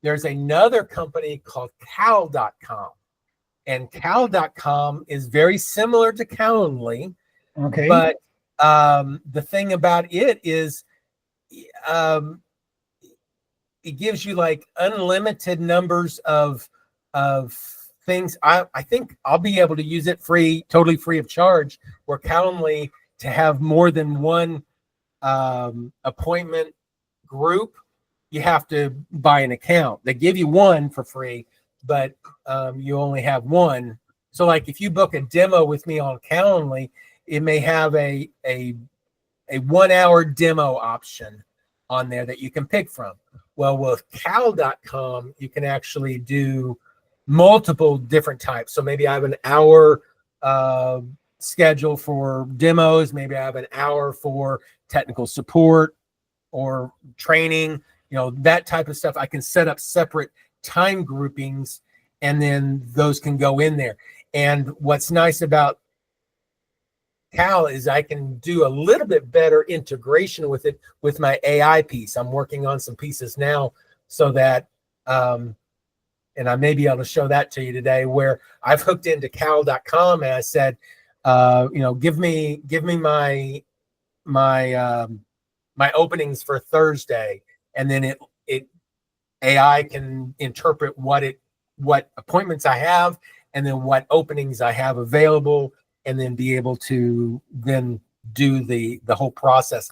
There's another company called Cal.com, and Cal.com is very similar to Calendly. Okay. But the thing about it is, it gives you like unlimited numbers of things. I think I'll be able to use it free, totally free of charge. Where Calendly, to have more than one appointment group, you have to buy an account. They give you one for free, but you only have one. So like if you book a demo with me on Calendly, it may have a 1 hour demo option on there that you can pick from. Well, with Cal.com, you can actually do multiple different types. So maybe I have an hour schedule for demos. Maybe I have an hour for technical support or training, that type of stuff. I can set up separate time groupings, and then those can go in there. And what's nice about Cal is I can do a little bit better integration with it with my AI piece. I'm working on some pieces now so that, and I may be able to show that to you today, where I've hooked into Cal.com and I said, give me my openings for Thursday, and then it AI can interpret what appointments I have, and then what openings I have available, and then be able to then do the whole process.